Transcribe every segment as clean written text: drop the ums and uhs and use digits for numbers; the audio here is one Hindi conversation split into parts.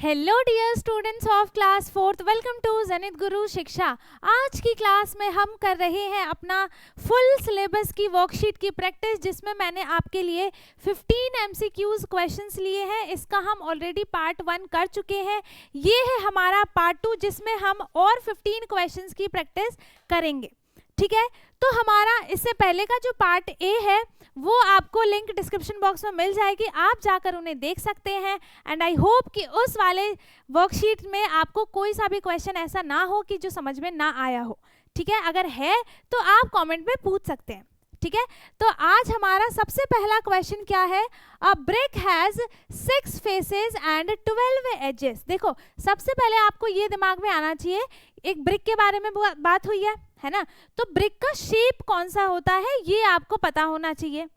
Hello dear students of class 4th, welcome to Zenith Guru Shiksha. आज की क्लास में हम कर रहे हैं अपना फुल सिलेबस की वर्कशीट की प्रैक्टिस, जिसमें मैंने आपके लिए 15 MCQs क्वेश्चंस लिए हैं। इसका हम ऑलरेडी पार्ट 1 कर चुके हैं। ये है हमारा पार्ट 2, जिसमें हम और 15 क्वेश्चंस की प्रैक्टिस करेंगे। ठीक है, तो हमारा इससे पहले का जो पार्ट ए है वो आपको लिंक डिस्क्रिप्शन बॉक्स में मिल जाएगी, आप जाकर उन्हें देख सकते हैं। एंड आई होप कि उस वाले वर्कशीट में आपको कोई सा भी क्वेश्चन ऐसा ना हो कि जो समझ में ना आया हो। ठीक है, अगर है तो आप कमेंट में पूछ सकते हैं। ठीक है, तो आज हमारा सबसे पहला क्वेश्चन क्या है? A brick has 6 faces and 12 edges. देखो, सबसे पहले आपको ये दिमाग में आना चाहिए, एक ब्रिक के बारे में बात हुई है ना, तो ब्रिक का शेप कौन सा होता है ये आपको पता होना चाहिए,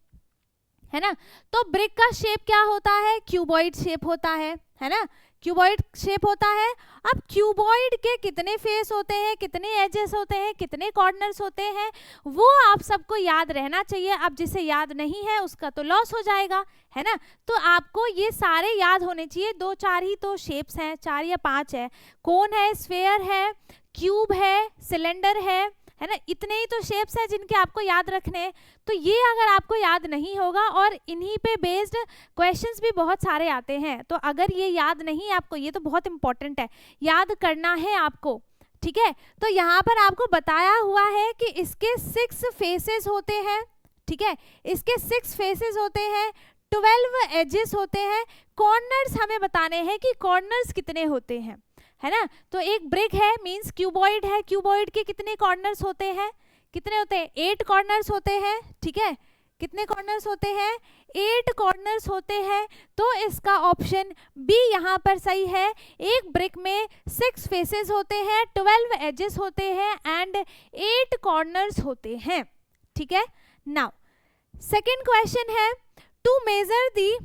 है ना। तो ब्रिक का शेप क्या होता है? क्यूबॉइड शेप होता है ना, क्यूबॉइड शेप होता है। अब क्यूबॉइड के कितने फेस होते हैं, कितने एजेस होते हैं, कितने कॉर्नर्स होते हैं, वो आप सबको याद रहना चाहिए। अब जिसे याद नहीं है उसका तो लॉस हो जाएगा, है ना। तो आपको ये सारे याद होने चाहिए। 2-4 ही तो शेप्स हैं, 4 या 5 है। कोन है, स्फेयर है, क्यूब है, सिलेंडर है ना। इतने ही तो शेप्स हैं जिनके आपको याद रखने हैं। तो ये अगर आपको याद नहीं होगा, और इन्हीं पे बेस्ड क्वेश्चंस भी बहुत सारे आते हैं, तो अगर ये याद नहीं आपको, ये तो बहुत इंपॉर्टेंट है, याद करना है आपको। ठीक है, तो यहाँ पर आपको बताया हुआ है कि इसके 6 फेसेस होते हैं। ठीक है, इसके 6 फेसेस होते हैं, 12 एजेस होते हैं। कॉर्नर्स हमें बताने हैं कि कॉर्नर्स कितने होते हैं, है ना। तो एक ब्रिक है मींस क्यूबॉइड है, क्यूबॉइड के कितने कॉर्नर्स होते हैं? कितने होते हैं? 8 कॉर्नर्स होते हैं। ठीक है, कितने कॉर्नर्स होते हैं? 8 कॉर्नर्स होते हैं। तो इसका ऑप्शन बी यहाँ पर सही है। एक ब्रिक में 6 फेसेस होते हैं, 12 एजेस होते हैं एंड 8 कॉर्नर्स होते हैं। ठीक है, नाउ सेकेंड क्वेश्चन है, to measure the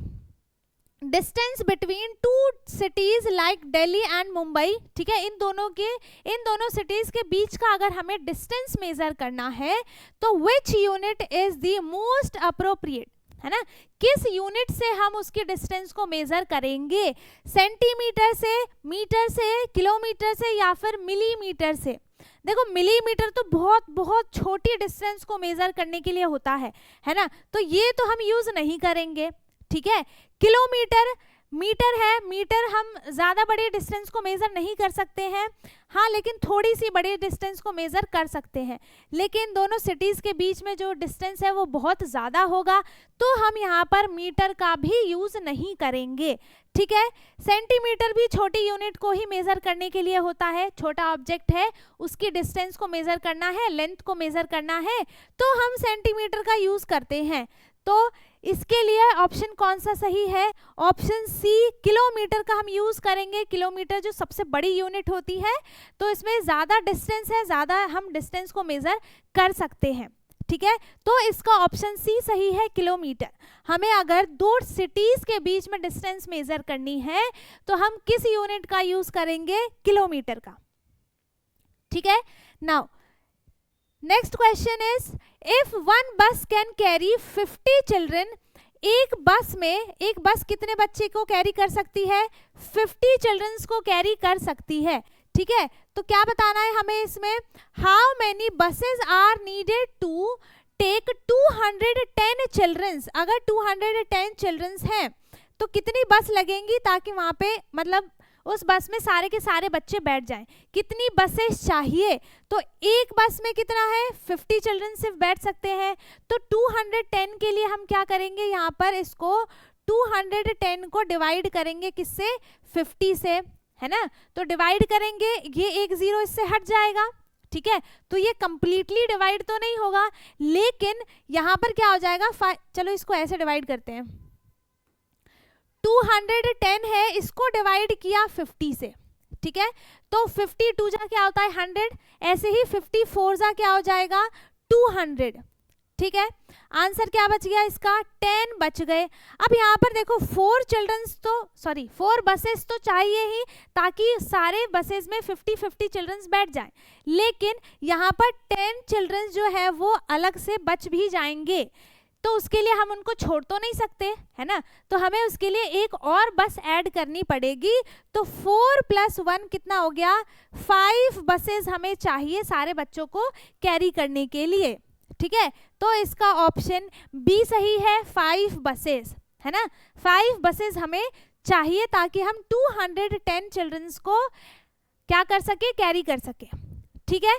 distance between 2 cities like Delhi and Mumbai. ठीक है, इन दोनों सिटीज के बीच का अगर हमें डिस्टेंस मेजर करना है तो which unit is the most appropriate, है ना। किस यूनिट से हम उसकी डिस्टेंस को मेजर करेंगे? सेंटीमीटर से, मीटर से, किलोमीटर से या फिर मिलीमीटर से? देखो, मिलीमीटर तो बहुत बहुत छोटी डिस्टेंस को मेजर करने के लिए होता है ना, तो ये तो हम यूज नहीं करेंगे। ठीक है, किलोमीटर, मीटर है, मीटर हम ज़्यादा बड़े डिस्टेंस को मेज़र नहीं कर सकते हैं, हाँ, लेकिन थोड़ी सी बड़ी डिस्टेंस को मेज़र कर सकते हैं। लेकिन दोनों सिटीज़ के बीच में जो डिस्टेंस है वो बहुत ज़्यादा होगा, तो हम यहाँ पर मीटर का भी यूज़ नहीं करेंगे। ठीक है, सेंटीमीटर भी छोटी यूनिट को ही मेज़र करने के लिए होता है। छोटा ऑब्जेक्ट है, उसकी डिस्टेंस को मेज़र करना है, लेंथ को मेज़र करना है, तो हम सेंटीमीटर का यूज़ करते हैं। तो इसके लिए ऑप्शन कौन सा सही है? ऑप्शन सी, किलोमीटर का हम यूज करेंगे। किलोमीटर जो सबसे बड़ी यूनिट होती है, तो इसमें ज्यादा डिस्टेंस है, ज्यादा हम डिस्टेंस को मेजर कर सकते हैं। ठीक है, तो इसका ऑप्शन सी सही है, किलोमीटर। हमें अगर 2 सिटीज के बीच में डिस्टेंस मेजर करनी है तो हम किस यूनिट का यूज करेंगे? किलोमीटर का। ठीक है, now next question is, if one बस कैन कैरी 50 चिल्ड्रन, एक बस कितने बच्चे को कैरी कर सकती है? 50 चिल्ड्रंस को कैरी कर सकती है। ठीक है, तो क्या बताना है हमें इसमें? How many buses are needed to take 210 childrens. अगर 210 चिल्ड्रंस हैं तो कितनी बस लगेंगी ताकि वहां पे, मतलब उस बस में सारे के सारे बच्चे बैठ जाएं? कितनी बसेस चाहिए? तो एक बस में कितना है? 50 चिल्ड्रन सिर्फ बैठ सकते हैं। तो 210 के लिए हम क्या करेंगे? यहाँ पर इसको 210 को डिवाइड करेंगे किससे? 50 से, है ना। तो डिवाइड करेंगे, ये एक 0 इससे हट जाएगा। ठीक है, तो ये कंप्लीटली डिवाइड तो नहीं होगा, लेकिन यहाँ पर क्या हो जाएगा? चलो इसको ऐसे डिवाइड करते हैं। 210 है, इसको डिवाइड किया 50 से। ठीक है, तो 52 जा क्या होता है? 100। ऐसे ही 54 जा क्या हो जाएगा? 200। ठीक है, आंसर क्या बच गया इसका? 10 बच गए। अब यहाँ पर देखो, 4 बसेस तो चाहिए ही, ताकि सारे बसेस में 50-50 चिल्ड्रंस बैठ जाएं। लेकिन यहाँ पर 10 चिल्ड्रंस जो है वो अलग से बच भी जाएंगे। तो उसके लिए हम उनको छोड़ तो नहीं सकते, है ना, तो हमें उसके लिए एक और बस ऐड करनी पड़ेगी। तो 4 + 1 कितना हो गया, 5 बसेस हमें चाहिए सारे बच्चों को कैरी करने के लिए, ठीक है। तो इसका ऑप्शन बी सही है, 5 बसेस, है ना, 5 बसेस हमें चाहिए ताकि हम 210 चिल्ड्रंस को क्या कर सके, कैरी कर सके, ठीक है।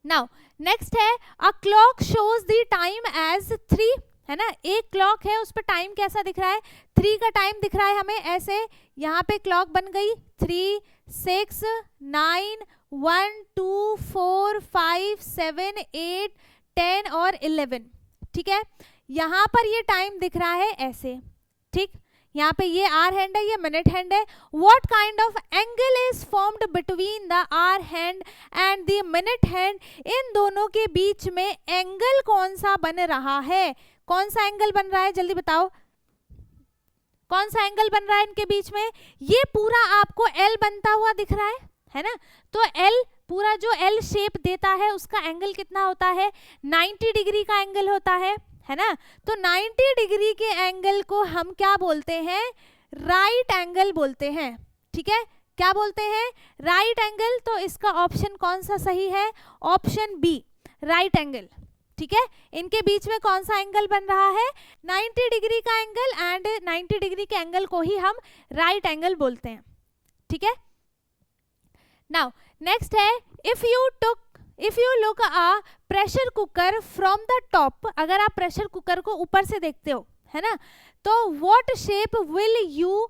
नाउ नेक्स्ट है a clock shows the time as 3, है ना, एक क्लॉक है उस पर टाइम कैसा दिख रहा है, 3 का टाइम दिख रहा है हमें ऐसे, यहाँ पे क्लॉक बन गई 3, 6, 9, 1, 2, 4, 5, 7, 8, 10 और 11, ठीक है। यहाँ पर ये टाइम दिख रहा है ऐसे, ठीक, यहाँ पे ये आर हैंड है, ये मिनट हैंड है। What kind of angle is formed between the hour hand and the minute hand, इन दोनों के बीच में एंगल कौन सा बन रहा है, कौन सा एंगल बन रहा है, जल्दी बताओ कौन सा एंगल बन रहा है इनके बीच में। ये पूरा आपको एल बनता हुआ दिख रहा है ना, तो एल पूरा जो एल शेप देता है उसका एंगल कितना होता है, 90 डिग्री का एंगल होता है ना। तो 90 डिग्री के एंगल को हम क्या बोलते हैं, राइट एंगल बोलते हैं, ठीक है, क्या बोलते हैं, राइट एंगल। तो इसका ऑप्शन कौन सा सही है, ऑप्शन बी, राइट एंगल, ठीक है। इनके बीच में कौन सा एंगल बन रहा है, 90 डिग्री का एंगल, एंड 90 डिग्री के एंगल को ही हम राइट एंगल बोलते हैं, ठीक है। नाउ नेक्स्ट है if you look a pressure cooker from the top, अगर आप प्रेशर कुकर को ऊपर से देखते हो, है ना, तो what shape will you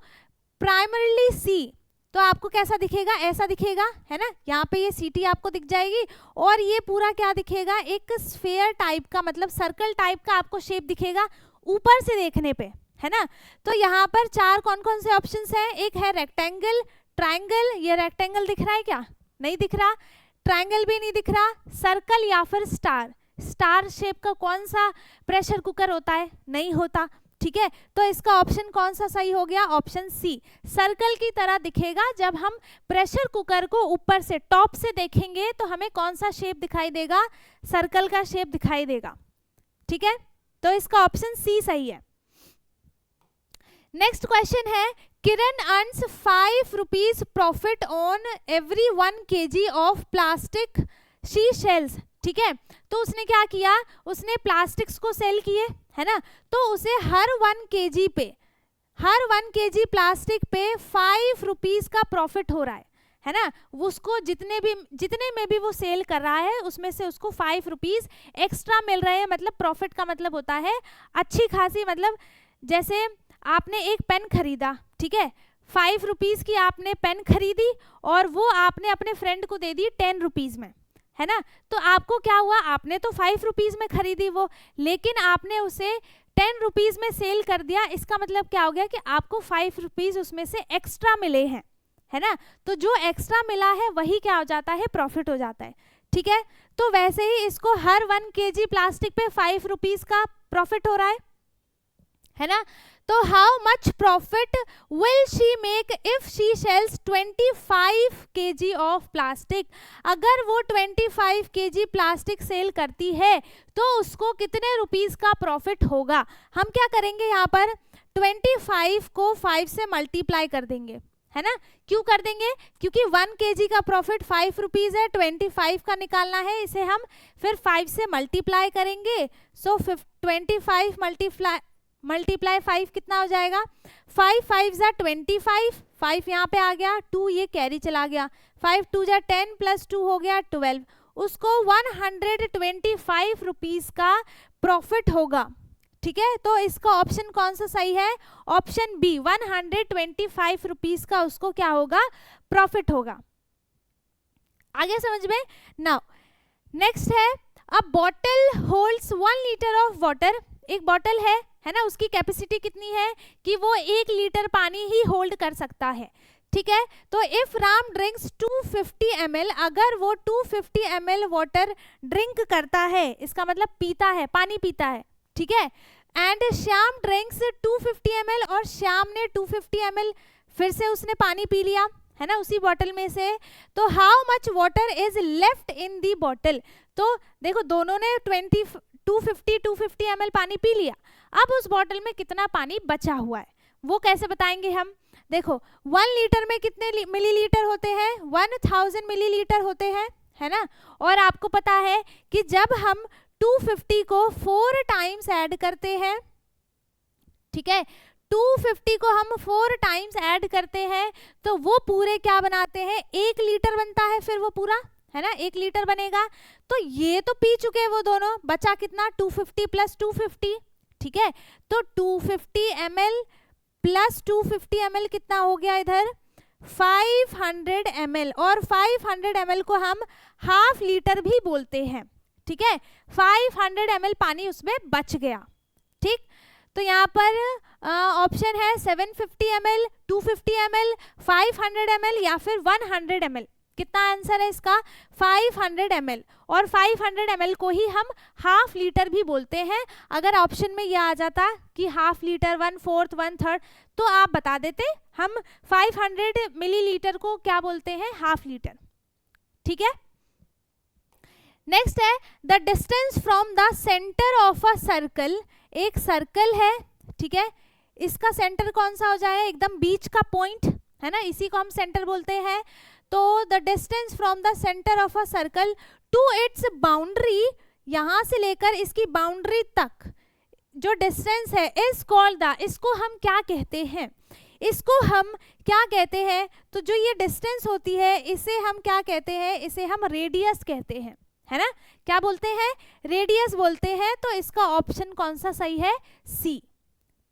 primarily see, तो आपको कैसा दिखेगा, ऐसा दिखेगा, है ना, यहाँ पे ये सीटी आपको दिख जाएगी और ये पूरा क्या दिखेगा, एक स्फीयर टाइप का, मतलब सर्कल टाइप का आपको शेप दिखेगा ऊपर से देखने पे, है ना। तो यहाँ पर 4 कौन कौन से ऑप्शंस हैं, एक है रेक्टेंगल, ट्रायंगल, ये रेक्टेंगल दिख रहा है क्या, नहीं दिख रहा, ट्रायंगल भी नहीं दिख रहा, सर्कल या फिर स्टार, स्टार शेप का कौन सा प्रेशर कुकर होता है, नहीं होता, ठीक है। तो इसका ऑप्शन कौन सा सही हो गया, ऑप्शन सी, सर्कल की तरह दिखेगा। जब हम प्रेशर कुकर को ऊपर से टॉप से देखेंगे तो हमें कौन सा शेप दिखाई देगा, सर्कल का शेप दिखाई देगा, ठीक है। तो इसका ऑप्शन सी सही है। नेक्स्ट क्वेश्चन है Kiran earns 5 rupees profit on every 1 kg of plastic she sells, ठीक है। तो उसने क्या किया, उसने प्लास्टिक्स को सेल किए, है ना, तो उसे हर 1 kg पे, हर 1 kg प्लास्टिक पे 5 रुपीज का प्रॉफिट हो रहा है ना, उसको जितने में भी वो सेल कर रहा है उसमें से उसको 5 रुपीज एक्स्ट्रा मिल रहे हैं। मतलब प्रॉफिट का मतलब होता है अच्छी खासी, मतलब जैसे आपने एक पेन खरीदा, ठीक है, 5 रुपीज की आपने पेन खरीदी और वो आपने अपने फ्रेंड को दे दी 10 रुपीज में, है ना, तो आपको क्या हुआ, आपने तो 5 रुपीज में खरीदी वो, लेकिन आपने उसे 10 रुपीज में सेल कर दिया। इसका मतलब क्या हो गया कि आपको 5 रुपीज उसमें से एक्स्ट्रा मिले हैं, है ना, तो जो एक्स्ट्रा मिला है वही क्या हो जाता है, प्रॉफिट हो जाता है, ठीक है। तो वैसे ही इसको हर 1 kg प्लास्टिक पे 5 रुपीज का प्रॉफिट हो रहा है ना। तो how much profit will she make if she sales 25 kg of plastic, अगर वो 25 kg प्लास्टिक सेल करती है तो उसको कितने रुपीस का प्रॉफिट होगा। हम क्या करेंगे, यहाँ पर 25 को 5 से मल्टीप्लाई कर देंगे, है ना, क्यों कर देंगे, क्योंकि 1 kg का प्रॉफिट 5 रुपीज है, 25 का निकालना है, इसे हम फिर 5 से मल्टीप्लाई करेंगे। सो 25 मल्टीप्लाई 5 कितना हो जाएगा, 5 5 जा 25, 5 यहाँ पे आ गया, 2 ये कैरी चला गया, 5 2 जा 10 + 2 हो गया 12, उसको 125 रुपीज का प्रॉफिट होगा, ठीक है। तो इसका ऑप्शन कौन सा सही है, ऑप्शन बी, 125 रुपीज का उसको क्या होगा, प्रॉफिट होगा। आगे समझ में। नाउ नेक्स्ट है अ bottle holds 1 litre of water, एक बॉटल है ना, उसकी कैपेसिटी कितनी है कि वो 1 लीटर पानी ही होल्ड कर सकता है, ठीक है। तो इफ राम ड्रिंक्स 250 ml, अगर वो 250 ml वाटर ड्रिंक करता है, इसका मतलब पीता है, पानी पीता है, ठीक है, एंड श्याम ड्रिंक्स 250 ml, और श्याम ने 250 ml फिर से उसने पानी पी लिया, है ना, उसी बॉटल में से, तो how much water is left in the bottle. तो देखो दोनों ने 250 ml पानी पी लिया। अब उस बॉटल में कितना पानी बचा हुआ है वो कैसे बताएंगे हम? देखो 1 लीटर में कितने मिलीलीटर होते हैं? 1000 मिलीलीटर होते हैं, है ना। और आपको पता है कि जब हम 250 को 4 टाइम्स ऐड करते हैं, ठीक है, 250 को हम 4 टाइम्स ऐड करते हैं तो वो पूरे क्या बनाते हैं? 1 लीटर बनता है फिर वो पूरा, है ना, 1 लीटर बनेगा। तो ये तो पी चुके हैं वो दोनों, बचा कितना? 250 प्लस 250, ठीक है। तो 250 ml प्लस 250 ml कितना हो गया इधर? 500 ml। और 500 ml को हम हाफ लीटर भी बोलते हैं, ठीक है। 500 ml पानी उसमें बच गया, ठीक। तो यहाँ पर ऑप्शन है 750 ml, 250 ml, 500 ml या फिर 100 ml। कितना आंसर है इसका? 500 ml। और 500 ml को ही हम हाफ लीटर भी बोलते हैं। अगर ऑप्शन में यह आ जाता कि हाफ लीटर, 1/4, 1/3 तो आप बता देते। हम 500 मिलीलीटर को क्या बोलते हैं? हाफ लीटर, ठीक है। नेक्स्ट है the distance from the centre of a circle. एक सर्कल है, ठीक है, इसका सेंटर कौन सा हो जाए? एकदम बीच का पॉइंट, है ना, इसी को हम सेंटर बोलते हैं। तो the distance from the centre of a circle to its boundary, यहां से लेकर इसकी बाउंड्री तक जो डिस्टेंस है इज कॉल्ड द, इसको हम क्या कहते हैं? इसको हम क्या कहते हैं? तो जो ये डिस्टेंस होती है इसे हम क्या कहते हैं? इसे हम रेडियस कहते हैं, है ना। क्या बोलते हैं? रेडियस बोलते हैं। तो इसका ऑप्शन कौन सा सही है? सी,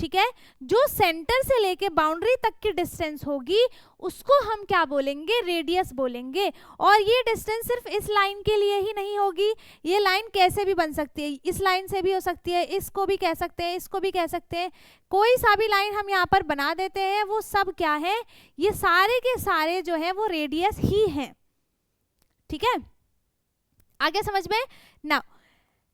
ठीक है। जो सेंटर से लेके बाउंड्री तक की डिस्टेंस होगी उसको हम क्या बोलेंगे? रेडियस बोलेंगे। और ये डिस्टेंस सिर्फ इस लाइन के लिए ही नहीं होगी, ये लाइन कैसे भी बन सकती है, इस लाइन से भी हो सकती है, इसको भी कह सकते हैं, इसको भी कह सकते हैं, कोई सा भी लाइन हम यहाँ पर बना देते हैं, वो सब क्या है? ये सारे के सारे जो है वो रेडियस ही हैं, ठीक है। आगे समझ में? नाउ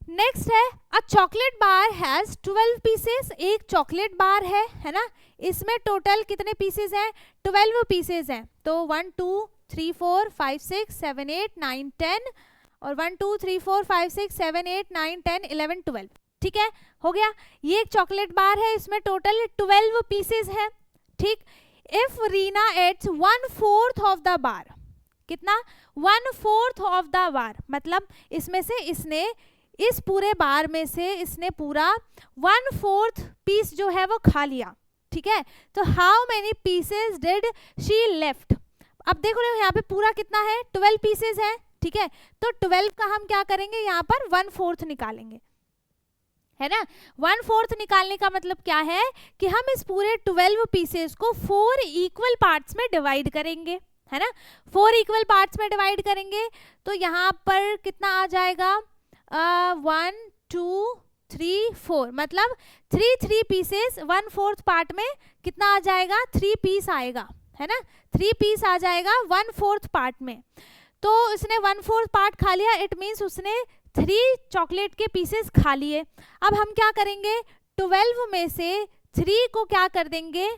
नेक्स्ट है अ चॉकलेट बार हैज 12 पीसेस। एक चॉकलेट बार है ना, इसमें टोटल कितने पीसेस हैं? 12 पीसेस हैं। तो 1 2 3 4 5 6 7 8 9 10 और 1 2 3 4 5 6 7 8 9 10 11 12, ठीक है, हो गया। ये एक चॉकलेट बार है, इसमें टोटल 12 पीसेस हैं, ठीक। If Reena eats 1/4 of the bar, कितना? 1/4 ऑफ द बार, मतलब इसमें से इसने इस पूरे बार में से इसने पूरा 1/4 पीस जो है वो खा लिया, ठीक है। तो how many pieces did she left? अब देखो यहाँ पे पूरा कितना है? 12 पीसेस है, ठीक है। तो 12 का हम क्या करेंगे? यहाँ पर 1/4 निकालेंगे, है ना। 1/4 निकालने का मतलब क्या है कि हम इस पूरे 12 पीसेस को 4 इक्वल पार्ट्स में डिवाइड करेंगे, है ना। 4 इक्वल पार्ट्स में डिवाइड करेंगे तो यहाँ पर कितना आ जाएगा? 1 2 3 4, मतलब 3 पीसेस 1/4 पार्ट में कितना आ जाएगा? 3 पीस आएगा, है ना। 3 पीस आ जाएगा 1/4 पार्ट में। तो इसने 1/4 पार्ट खा लिया, इट मीन्स उसने 3 चॉकलेट के पीसेस खा लिए। अब हम क्या करेंगे? 12 में से 3 को क्या कर देंगे?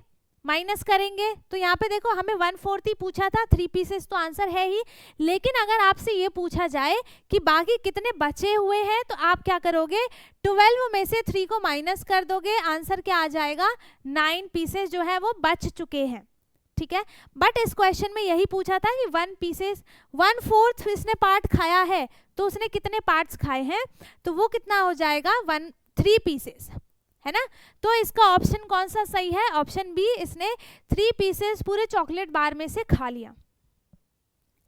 माइनस करेंगे। तो यहाँ पे देखो हमें 1/4 ही पूछा था, 3 पीसेस तो आंसर है ही, लेकिन अगर आपसे ये पूछा जाए कि बाकी कितने बचे हुए हैं तो आप क्या करोगे? 12 में से 3 को माइनस कर दोगे, आंसर क्या आ जाएगा? 9 पीसेस जो है वो बच चुके हैं, ठीक है। बट इस क्वेश्चन में यही पूछा था कि 1/4 इसने पार्ट खाया है, तो उसने कितने पार्ट्स खाए हैं? तो वो कितना हो जाएगा? 3 पीसेस, है ना। तो इसका ऑप्शन कौन सा सही है? ऑप्शन बी, इसने 3 पीसेस पूरे चॉकलेट बार में से खा लिया।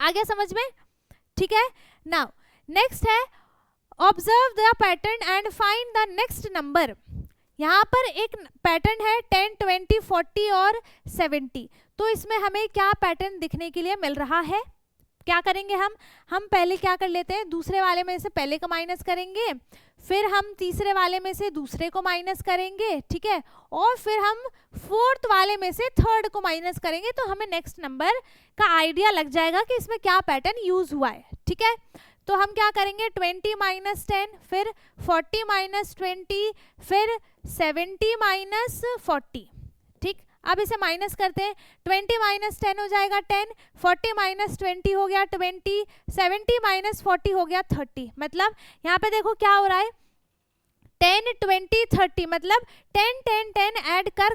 आगे समझ में? ठीक है। नाउ नेक्स्ट है observe the pattern and find the next number. यहाँ पर एक पैटर्न है 10 20 40 और 70। तो इसमें हमें क्या पैटर्न दिखने के लिए मिल रहा है? क्या करेंगे हम पहले क्या कर लेते हैं? दूसरे वाले में से पहले को माइनस करेंगे, फिर हम तीसरे वाले में से दूसरे को माइनस करेंगे, ठीक है, और फिर हम 4th वाले में से 3rd को माइनस करेंगे। तो हमें नेक्स्ट नंबर का आइडिया लग जाएगा कि इसमें क्या पैटर्न यूज हुआ है, ठीक है। तो हम क्या करेंगे? 20 - 10, फिर 40 - 20, फिर 70 - 40, ठीक। अब इसे माइनस करते हैं, 20 - 10 हो जाएगा 10, 40 - 20 हो गया 20, 70 - 40 हो गया 30। मतलब यहाँ पे देखो क्या हो रहा है, 10, 20, 30 मतलब 10, 10, 10 ऐड कर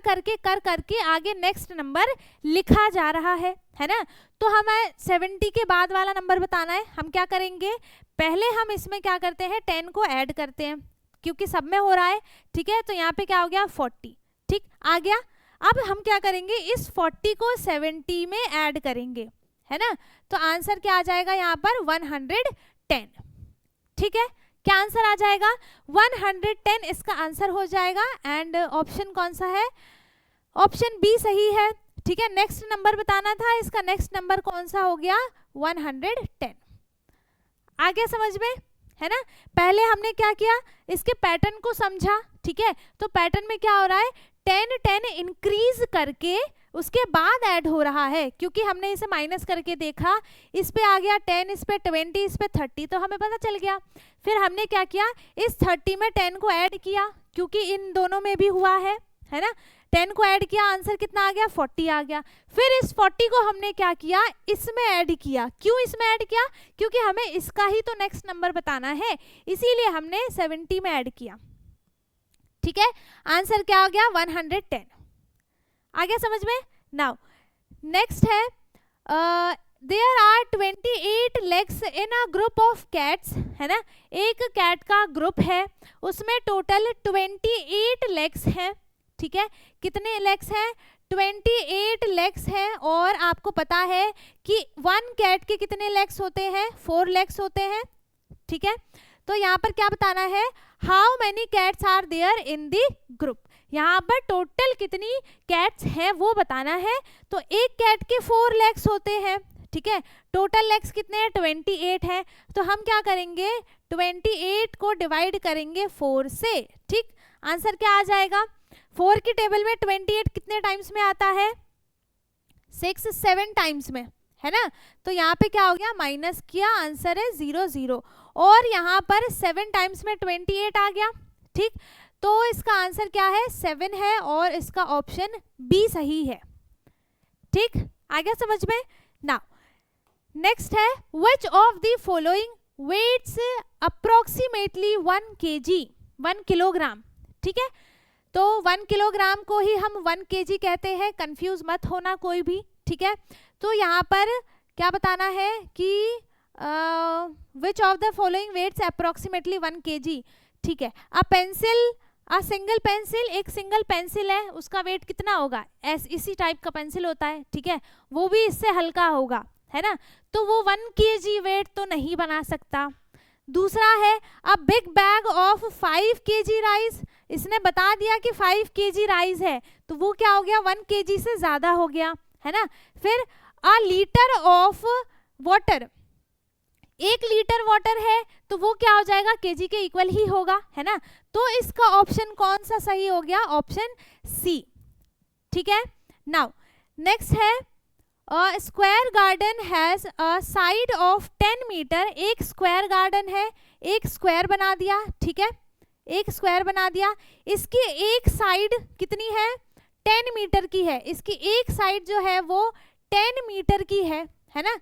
करके आगे नेक्स्ट नंबर लिखा जा रहा है ना। तो हमें 70 के बाद वाला नंबर बताना है। हम क्या करेंगे, पहले हम इसमें क्या करते हैं, 10 को ऐड करते हैं क्योंकि सब में हो रहा है, ठीक है। तो यहाँ पे क्या हो गया 40, ठीक आ गया। अब हम क्या करेंगे, इस 40 को 70 में ऐड करेंगे, है ना। तो आंसर क्या आ जाएगा यहाँ पर 110, ठीक है। क्या आंसर आ जाएगा 110, इसका आंसर हो जाएगा। एंड ऑप्शन कौन सा है, ऑप्शन बी सही है, ठीक है। नेक्स्ट नंबर बताना था, इसका नेक्स्ट नंबर कौन सा हो गया 110। आ गया समझ में, है ना। पहले हमने क्या किया, इसके पैटर्न को समझा, ठीक है। तो पैटर्न में क्या हो रहा है, 10, 10 इंक्रीज करके उसके बाद ऐड हो रहा है, क्योंकि हमने इसे माइनस करके देखा, इस पे आ गया 10, इस पे 20, इस पे 30, तो हमें पता चल गया। फिर हमने क्या किया, इस 30 में 10 को ऐड किया, क्योंकि इन दोनों में भी हुआ है ना। 10 को ऐड किया, आंसर कितना आ गया 40 आ गया। फिर इस 40 को हमने क्या किया, इसमें ऐड किया। क्यों इसमें ऐड किया, क्योंकि हमें इसका ही तो नेक्स्ट नंबर बताना है, इसीलिए हमने 70 में ऐड किया, ठीक है। आंसर क्या हो गया 110। आ गया समझ में। नाउ नेक्स्ट है, there are 28 legs in a group of cats, है ना। एक कैट का ग्रुप है, उसमें टोटल 28 लेग्स हैं, ठीक है। कितने लेग्स हैं, 28 लेग्स हैं। और आपको पता है कि वन कैट के कितने लेग्स होते हैं, 4 लेग्स होते हैं, ठीक है। तो यहाँ पर क्या बताना है, how many cats are there in the group, यहाँ पर टोटल कितनी कैट्स हैं वो बताना है। तो एक कैट के 4 लेग्स होते हैं, ठीक है। टोटल लेग्स कितने हैं 28 हैं। तो हम क्या करेंगे, 28 को डिवाइड करेंगे 4 से, ठीक। आंसर क्या आ जाएगा, 4 की टेबल में 28 कितने टाइम्स में आता है, 6, 7 टाइम्स में, है ना। तो यहाँ पे क्या हो गया, माइनस किया, आंसर है 0, 0। और यहाँ पर 7 टाइम्स में 28 आ गया, ठीक। तो इसका आंसर क्या है 7 है, और इसका ऑप्शन बी सही है, ठीक। आ गया समझ में। नाउ नेक्स्ट है, which of the following weights approximately 1 kg, 1 kilogram, ठीक है। तो 1 किलोग्राम को ही हम 1 kg कहते हैं, कंफ्यूज मत होना कोई भी, ठीक है। तो यहाँ पर क्या बताना है कि which of the following weights approximately 1 kg, ठीक है। A pencil, a single pencil, एक सिंगल पेंसिल है, उसका वेट कितना होगा, इसी टाइप का पेंसिल होता है, ठीक है। वो भी इससे हल्का होगा, है ना। तो वो 1 kg वेट तो नहीं बना सकता। दूसरा है, a big bag of 5 kg rice, इसने बता दिया कि 5 kg राइस है, तो वो क्या हो गया 1 kg से ज्यादा हो गया, है ना। फिर अ litre of water, 1 litre water है, तो वो क्या हो जाएगा केजी के इक्वल ही होगा, है ना। तो इसका ऑप्शन कौन सा सही हो गया, ऑप्शन सी, ठीक है। नाउ नेक्स्ट है, square garden has a side of 10 metre, एक स्क्वायर गार्डन है, एक स्क्वायर बना दिया, ठीक है। एक स्क्वायर बना दिया, इसकी एक साइड कितनी है 10 मीटर की है, इसकी एक साइड जो है वो 10 मीटर की है ना।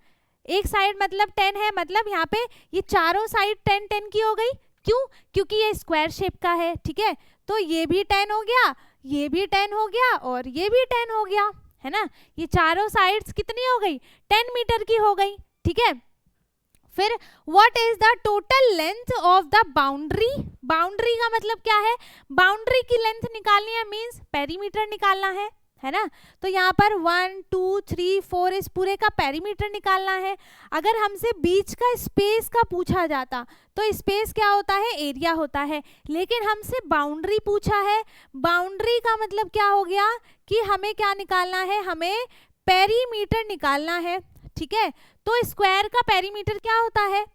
एक साइड मतलब 10 है, मतलब यहाँ पे ये चारों साइड 10 10 की हो गई। क्यों, क्योंकि ये स्क्वायर शेप का है, ठीक है। तो ये भी 10 हो गया, ये भी 10 हो गया, और ये भी 10 हो गया, है ना। ये चारों साइड्स कितनी हो गई 10 मीटर की हो गई, ठीक है। फिर what is the total length of the boundary, boundary का मतलब क्या है, बाउंड्री की लेंथ निकालनी है, मींस पेरीमीटर निकालना है ना। तो यहाँ पर 1 2 3 4 इस पूरे का पेरीमीटर निकालना है। अगर हमसे बीच का स्पेस का पूछा जाता तो स्पेस क्या होता है, एरिया होता है, लेकिन हमसे बाउंड्री पूछा है। बाउंड्री का मतलब क्या हो गया कि हमें क्या निकालना है, हमें पेरीमीटर निकालना है, ठीक है। तो स्क्वायर का पेरीमीटर क्या होता है,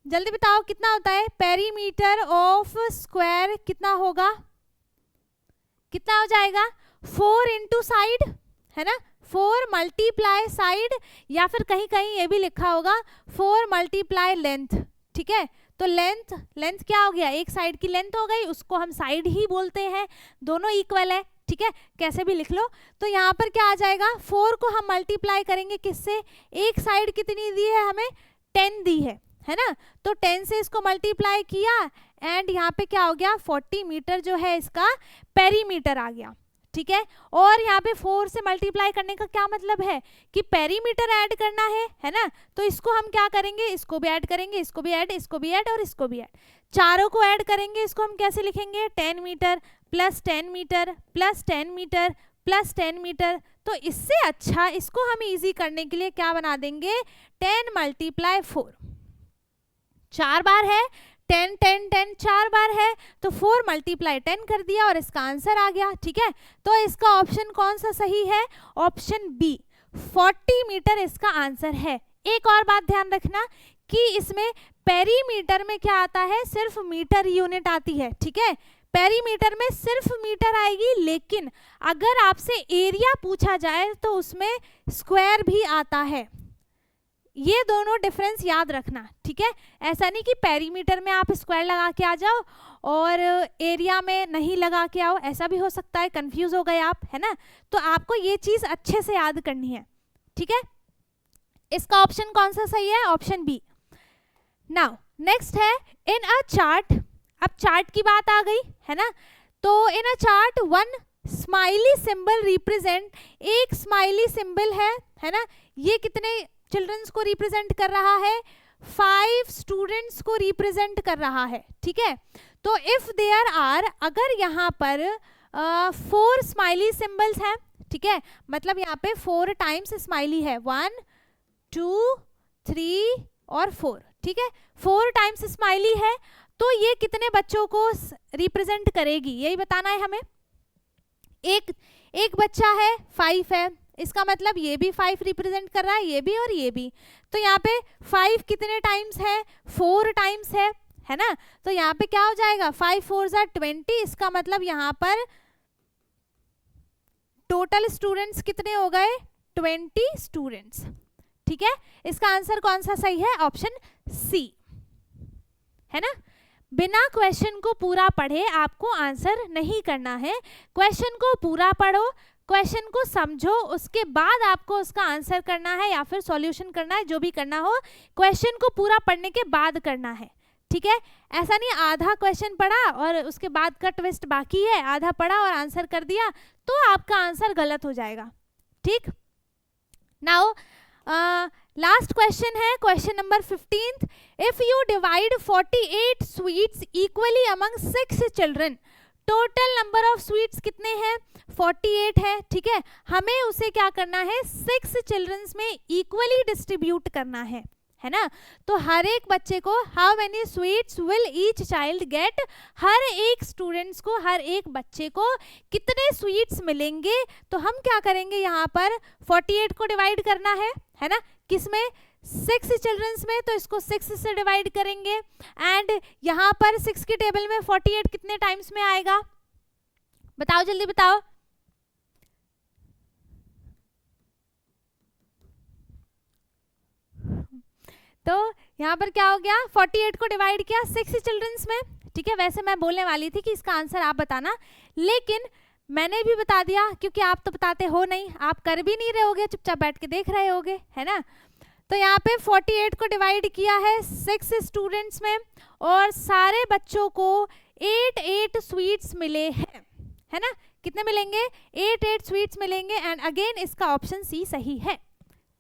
जल्दी बताओ कितना होता है, पेरीमीटर ऑफ स्क्वायर कितना होगा, कितना हो जाएगा 4 इंटू साइड, है ना, 4 मल्टीप्लाई साइड, या फिर कहीं कहीं ये भी लिखा होगा 4 मल्टीप्लाई लेंथ, ठीक है। तो लेंथ, लेंथ क्या हो गया, एक साइड की लेंथ हो गई, उसको हम साइड ही बोलते हैं, दोनों इक्वल है, ठीक है, कैसे भी लिख लो। तो यहाँ पर क्या आ जाएगा, 4 को हम मल्टीप्लाई करेंगे किससे, एक साइड कितनी दी है हमें 10 दी है है ना, तो 10 से इसको मल्टीप्लाई किया एंड यहाँ पे क्या हो गया 40 मीटर जो है इसका पेरीमीटर आ गया, ठीक है। और यहाँ पे 4 से मल्टीप्लाई करने का क्या मतलब है कि पेरीमीटर ऐड करना है ना, तो इसको हम क्या करेंगे, इसको भी ऐड करेंगे, इसको भी ऐड, इसको भी ऐड और इसको भी ऐड, चारों को ऐड करेंगे। इसको हम कैसे लिखेंगे, 10 metre plus 10 metre plus 10 metre plus 10 metre. तो इससे अच्छा इसको हम इजी करने के लिए क्या बना देंगे, 10 मल्टीप्लाई 4, 4 बार है 10 10 10 4 बार है, तो 4 मल्टीप्लाई 10 कर दिया और इसका आंसर आ गया, ठीक है। तो इसका ऑप्शन कौन सा सही है, ऑप्शन बी 40 मीटर इसका आंसर है। एक और बात ध्यान रखना कि इसमें पेरीमीटर में क्या आता है, सिर्फ मीटर यूनिट आती है, ठीक है। पेरीमीटर में सिर्फ मीटर आएगी, लेकिन अगर आपसे एरिया पूछा जाए तो उसमें स्क्वायर भी आता है। ये दोनों डिफरेंस याद रखना, ठीक है। ऐसा नहीं कि पेरीमीटर में आप स्क्वायर लगा के आ जाओ और एरिया में नहीं लगा के आओ, ऐसा भी हो सकता है, कंफ्यूज हो गए आप, है ना। तो आपको ये चीज अच्छे से याद करनी है, ठीक है। इसका ऑप्शन कौन सा सही है, ऑप्शन बी। नाउ नेक्स्ट है इन अ चार्ट। अब चार्ट की बात आ गई, है ना। तो in a chart one smiley symbol represent, एक स्माइली सिंबल है ना, ये कितने चिल्ड्रंस को रिप्रेजेंट कर रहा है, 5 स्टूडेंट्स को रिप्रेजेंट कर रहा है, ठीक है। तो इफ देयर आर, अगर यहाँ पर 4 स्माइली सिंबल्स हैं, ठीक है, मतलब यहाँ पे 4 टाइम्स स्माइली है, 1 2 3 और 4, ठीक है, 4 टाइम्स स्माइली है, तो ये कितने बच्चों को रिप्रेजेंट करेगी, यही बताना है हमें। एक बच्चा है 5 है, इसका मतलब ये भी 5 रिप्रेजेंट कर रहा है, ये भी और ये भी। तो यहाँ पे 5 कितने टाइम्स है, 4 टाइम्स है ना। तो यहाँ पे क्या हो जाएगा, 5 4 ज़ा 20, इसका मतलब यहाँ पर टोटल स्टूडेंट्स कितने हो गए, 20 स्टूडेंट्स, ठीक है। इसका आंसर कौन सा सही है, ऑप्शन सी, है ना। बिना क्वेश्चन को पूरा पढ़े आपको आंसर नहीं करना है, क्वेश्चन को पूरा पढ़ो, क्वेश्चन को समझो, उसके बाद आपको उसका आंसर करना है या फिर सॉल्यूशन करना है, जो भी करना हो क्वेश्चन को पूरा पढ़ने के बाद करना है, ठीक है। ऐसा नहीं आधा क्वेश्चन पढ़ा और उसके बाद का ट्विस्ट बाकी है, आधा पढ़ा और आंसर कर दिया तो आपका आंसर गलत हो जाएगा, ठीक। नाउ लास्ट क्वेश्चन है, question number 15। If you divide 48 sweets equally among 6 children, total number of sweets कितने हैं, 48 है, ठीक है। हमें उसे क्या करना है, 6 चिल्ड्रंस में इक्वली डिस्ट्रीब्यूट करना है ना। तो हर एक बच्चे को, how many sweets will each child get, हर एक स्टूडेंट्स को, हर एक बच्चे को कितने स्वीट्स मिलेंगे। तो हम क्या करेंगे, यहाँ पर 48 को डिवाइड करना है ना, किसमें, 6 चिल्ड्रंस में, तो इसको 6 से डिवाइड करेंगे एंड यहाँ पर 6 की टेबल में 48 कितने टाइम्स में आएगा, बताओ जल्दी बताओ। तो यहाँ पर क्या हो गया, 48 को डिवाइड किया 6 चिल्ड्रंस में, ठीक है। वैसे मैं बोलने वाली थी कि इसका आंसर आप बताना, लेकिन मैंने भी बता दिया क्योंकि आप तो बताते हो नहीं, आप कर भी नहीं रहे होगे, चुपचाप बैठ के देख रहे होगे, है ना। तो यहाँ पे 48 को डिवाइड किया है 6 स्टूडेंट्स में और सारे बच्चों को 8 स्वीट्स मिले हैं, है ना। कितने मिलेंगे, 8 स्वीट्स मिलेंगे एंड अगेन इसका ऑप्शन सी सही है,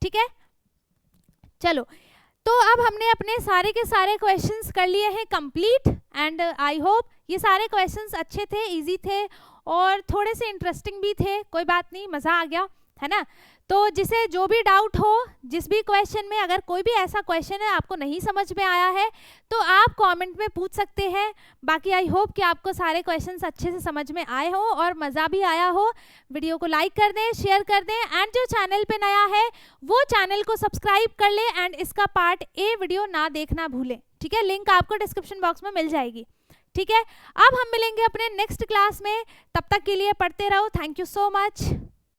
ठीक है। चलो, तो अब हमने अपने सारे के सारे क्वेश्चंस कर लिए हैं कंप्लीट एंड आई होप ये सारे क्वेश्चंस अच्छे थे, इजी थे और थोड़े से इंटरेस्टिंग भी थे, कोई बात नहीं, मज़ा आ गया, है ना। तो जिसे जो भी डाउट हो, जिस भी क्वेश्चन में अगर कोई भी ऐसा क्वेश्चन है आपको नहीं समझ में आया है तो आप कमेंट में पूछ सकते हैं। बाकी आई होप कि आपको सारे क्वेश्चंस अच्छे से समझ में आए हो और मज़ा भी आया हो। वीडियो को लाइक कर दें, शेयर कर दें एंड जो चैनल पे नया है वो चैनल को सब्सक्राइब कर ले एंड इसका पार्ट ए वीडियो ना देखना भूलें, ठीक है। लिंक आपको डिस्क्रिप्शन बॉक्स में मिल जाएगी, ठीक है। अब हम मिलेंगे अपने नेक्स्ट क्लास में, तब तक के लिए पढ़ते रहो। Thank you so much.